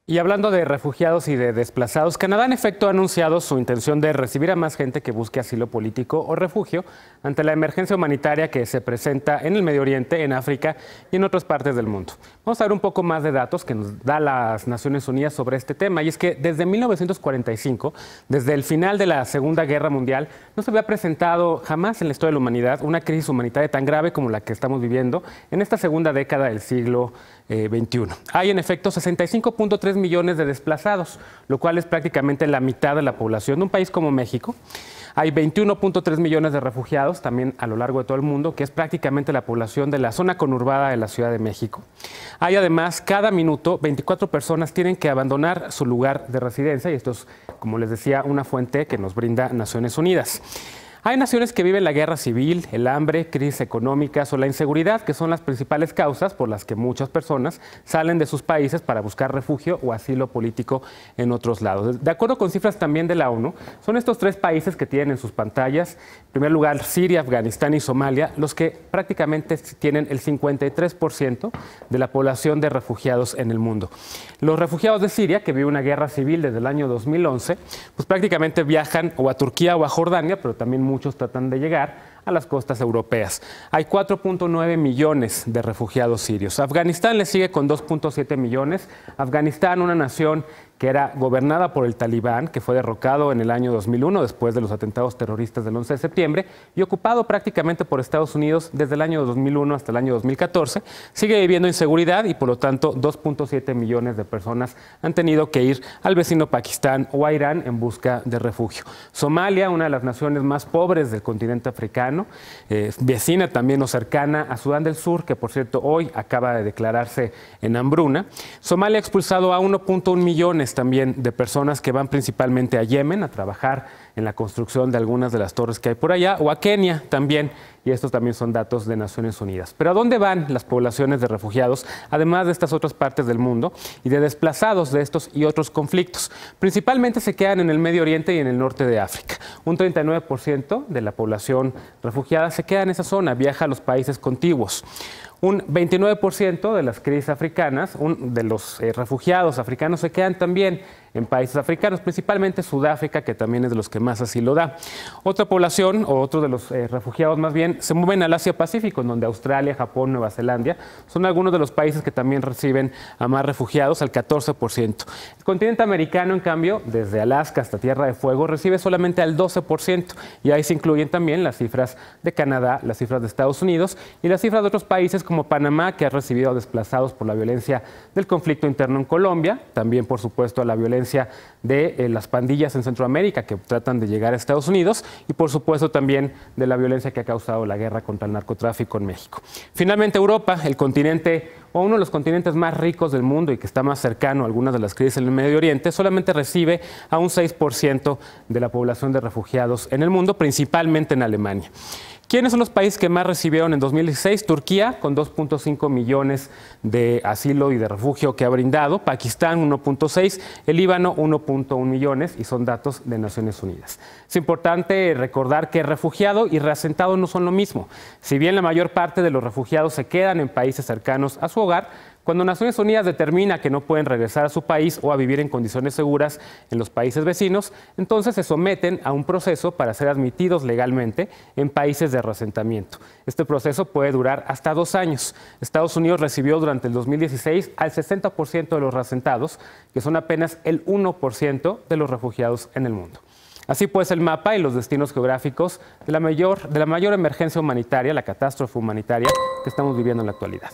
Y hablando de refugiados y de desplazados, Canadá en efecto ha anunciado su intención de recibir a más gente que busque asilo político o refugio ante la emergencia humanitaria que se presenta en el Medio Oriente, en África y en otras partes del mundo. Vamos a ver un poco más de datos que nos da las Naciones Unidas sobre este tema. Y es que desde 1945, desde el final de la Segunda Guerra Mundial, no se había presentado jamás en la historia de la humanidad una crisis humanitaria tan grave como la que estamos viviendo en esta segunda década del siglo XXI. Hay en efecto 65.3 millones de desplazados, lo cual es prácticamente la mitad de la población de un país como México. Hay 21.3 millones de refugiados también a lo largo de todo el mundo, que es prácticamente la población de la zona conurbada de la Ciudad de México. Hay además, cada minuto, 24 personas tienen que abandonar su lugar de residencia, y esto es, como les decía, una fuente que nos brinda Naciones Unidas. Hay naciones que viven la guerra civil, el hambre, crisis económicas o la inseguridad, que son las principales causas por las que muchas personas salen de sus países para buscar refugio o asilo político en otros lados. De acuerdo con cifras también de la ONU, son estos tres países que tienen en sus pantallas, en primer lugar Siria, Afganistán y Somalia, los que prácticamente tienen el 53% de la población de refugiados en el mundo. Los refugiados de Siria, que vive una guerra civil desde el año 2011, pues prácticamente viajan o a Turquía o a Jordania, pero también muchos tratan de llegar a las costas europeas. Hay 4.9 millones de refugiados sirios. Afganistán le sigue con 2.7 millones. Afganistán, una nación que era gobernada por el Talibán, que fue derrocado en el año 2001 después de los atentados terroristas del 11 de septiembre y ocupado prácticamente por Estados Unidos desde el año 2001 hasta el año 2014, sigue viviendo inseguridad y por lo tanto 2.7 millones de personas han tenido que ir al vecino Pakistán o a Irán en busca de refugio. Somalia, una de las naciones más pobres del continente africano, vecina también o cercana a Sudán del Sur, que por cierto hoy acaba de declararse en hambruna. Somalia ha expulsado a 1.1 millones también de personas que van principalmente a Yemen a trabajar en la construcción de algunas de las torres que hay por allá, o a Kenia también, y estos también son datos de Naciones Unidas. Pero ¿a dónde van las poblaciones de refugiados, además de estas otras partes del mundo, y de desplazados de estos y otros conflictos? Principalmente se quedan en el Medio Oriente y en el norte de África. Un 39% de la población refugiada se queda en esa zona, viaja a los países contiguos. Un 29% de las crisis africanas, de los refugiados africanos se quedan también en países africanos, principalmente Sudáfrica, que también es de los que más asilo da. Otra población, o otro de los refugiados más bien, se mueven al Asia-Pacífico, en donde Australia, Japón, Nueva Zelanda son algunos de los países que también reciben a más refugiados, al 14%. El continente americano, en cambio, desde Alaska hasta Tierra de Fuego, recibe solamente al 12%, y ahí se incluyen también las cifras de Canadá, las cifras de Estados Unidos y las cifras de otros países como Panamá, que ha recibido a desplazados por la violencia del conflicto interno en Colombia, también por supuesto a la violencia de las pandillas en Centroamérica que tratan de llegar a Estados Unidos y por supuesto también de la violencia que ha causado la guerra contra el narcotráfico en México. Finalmente Europa, el continente o uno de los continentes más ricos del mundo y que está más cercano a algunas de las crisis en el Medio Oriente, solamente recibe a un 6% de la población de refugiados en el mundo, principalmente en Alemania. ¿Quiénes son los países que más recibieron en 2016? Turquía, con 2.5 millones de asilo y de refugio que ha brindado. Pakistán, 1.6. El Líbano, 1.1 millones, y son datos de Naciones Unidas. Es importante recordar que refugiado y reasentado no son lo mismo. Si bien la mayor parte de los refugiados se quedan en países cercanos a su hogar, cuando Naciones Unidas determina que no pueden regresar a su país o a vivir en condiciones seguras en los países vecinos, entonces se someten a un proceso para ser admitidos legalmente en países de reasentamiento. Este proceso puede durar hasta 2 años. Estados Unidos recibió durante el 2016 al 60% de los reasentados, que son apenas el 1% de los refugiados en el mundo. Así pues, el mapa y los destinos geográficos de la mayor emergencia humanitaria, la catástrofe humanitaria que estamos viviendo en la actualidad.